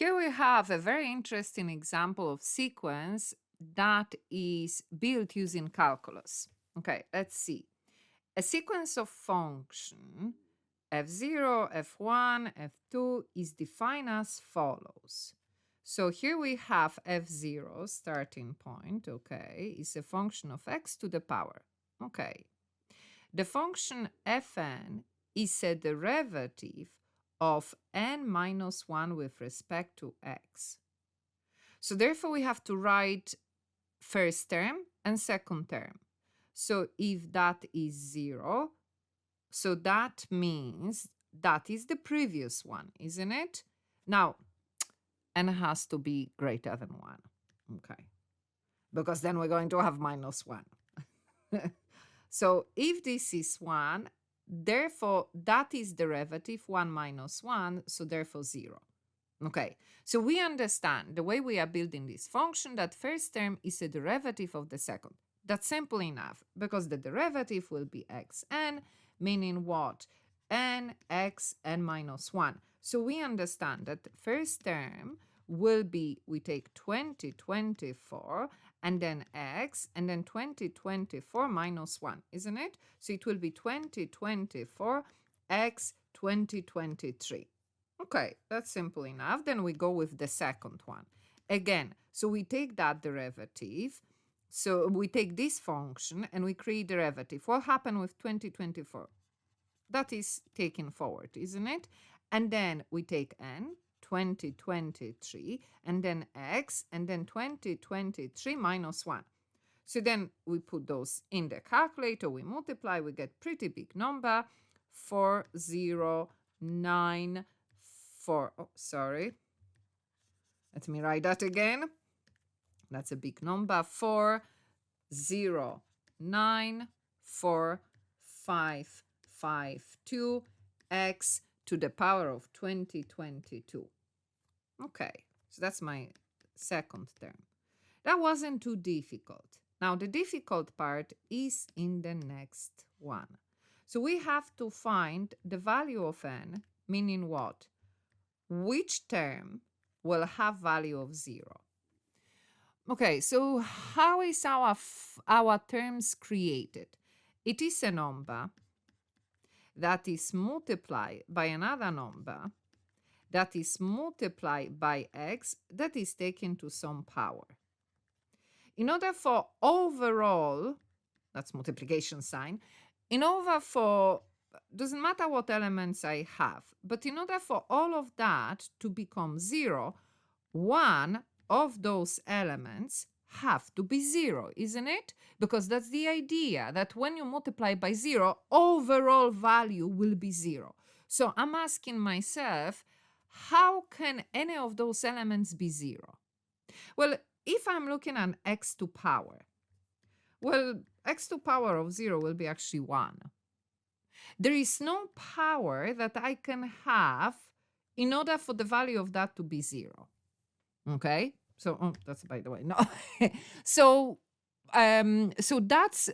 Here we have a very interesting example of sequence that is built using calculus. Okay, let's see. A sequence of function f0, f1, f2 is defined as follows. So here we have f0, starting point, okay, is a function of x to the power. Okay. The function fn is a derivative of n minus 1 with respect to x. So therefore we have to write first term and second term. So if that is 0, so that means that is the previous one, isn't it? Now, n has to be greater than 1, okay? Because then we're going to have minus 1. So if this is 1, therefore that is derivative 1 minus 1, so therefore 0. Okay, so we understand the way we are building this function that first term is a derivative of the second. That's simple enough because the derivative will be xn, meaning what? N x n minus 1. So we understand that first term will be, we take 2024 and then x and then 2024 minus 1, isn't it? So it will be 2024 x 2023. Okay, that's simple enough. Then we go with the second one. Again, so we take that derivative. So we take this function and we create derivative. What happened with 2024? That is taken forward, isn't it? And then we take n, 2023, and then x, and then 2023 minus 1. So then we put those in the calculator, we multiply, we get pretty big number, 4094. Oh, sorry. Let me write that again. That's a big number, 409452 x to the power of 2022. Okay, so that's my second term. That wasn't too difficult. Now the difficult part is in the next one. So we have to find the value of n, meaning what? Which term will have value of 0? Okay, so how is our terms created? It is a number that is multiplied by another number that is multiplied by x that is taken to some power. In order for overall, that's multiplication sign, doesn't matter what elements I have, but in order for all of that to become 0, one of those elements have to be 0, isn't it? Because that's the idea, that when you multiply by 0, overall value will be 0. So I'm asking myself, how can any of those elements be 0? Well, if I'm looking at x to power, well, x to power of 0 will be actually 1. There is no power that I can have in order for the value of that to be 0. Okay? So that's by the way. No. So that's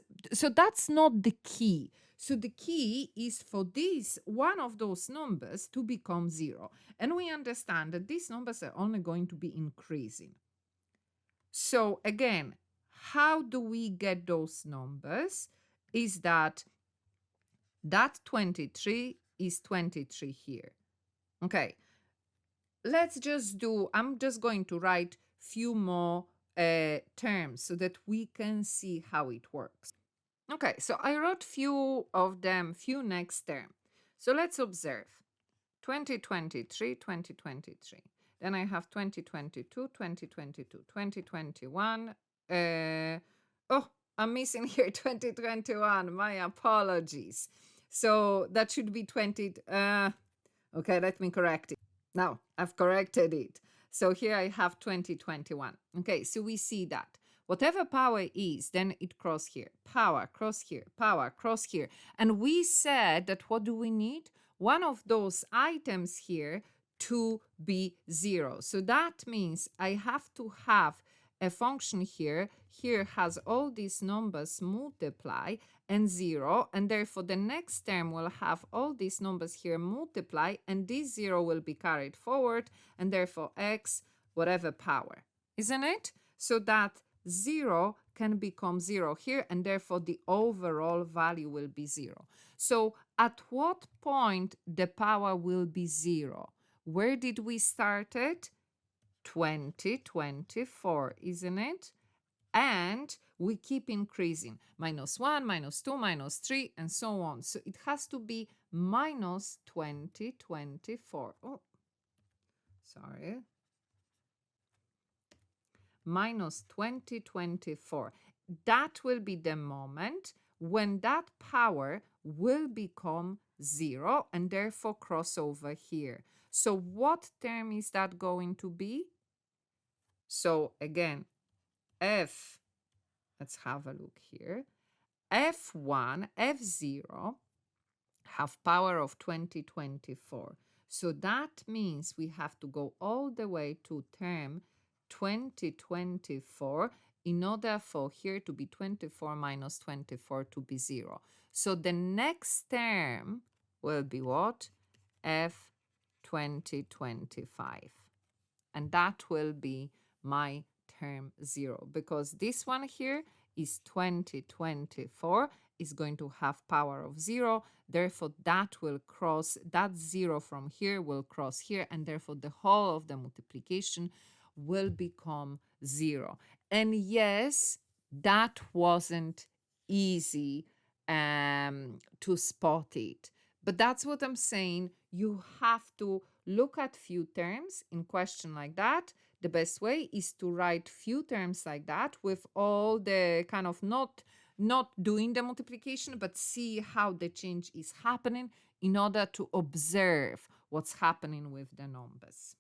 not the key. So the key is for this one of those numbers to become 0. And we understand that these numbers are only going to be increasing. So again, how do we get those numbers? Is that 23 is 23 here. Okay. Let's just I'm just going to write few more terms so that we can see how it works. Okay, so I wrote few of them, few next term. So let's observe. 2023, 2023. Then I have 2022, 2022, 2021. Oh, I'm missing here 2021. My apologies. So that should be 20. Okay, let me correct it. Now, I've corrected it. So here I have 2021. Okay, so we see that. Whatever power is, then it cross here. Power, cross here. Power, cross here. And we said that what do we need? One of those items here to be 0. So that means I have to have a function here has all these numbers multiply and 0, and therefore the next term will have all these numbers here multiply, and this 0 will be carried forward, and therefore x whatever power, isn't it? So that 0 can become 0 here, and therefore the overall value will be 0. So at what point the power will be 0? Where did we start it? 2024, isn't it? And we keep increasing, -1, -2, -3, and so on. So it has to be minus 2024. Oh, sorry. Minus 2024. That will be the moment when that power will become 0 and therefore cross over here. So what term is that going to be? So again, let's have a look here. F1, F0 have power of 2024. So that means we have to go all the way to term 2024 in order for here to be 24 minus 24 to be 0. So the next term will be what? F 2025. And that will be my term 0, because this one here is 2024, is going to have power of 0. Therefore, that will cross, that 0 from here will cross here, and therefore the whole of the multiplication will become 0. And yes, that wasn't easy to spot it. But that's what I'm saying. You have to look at few terms in question like that. The best way is to write few terms like that with all the kind of not doing the multiplication, but see how the change is happening in order to observe what's happening with the numbers.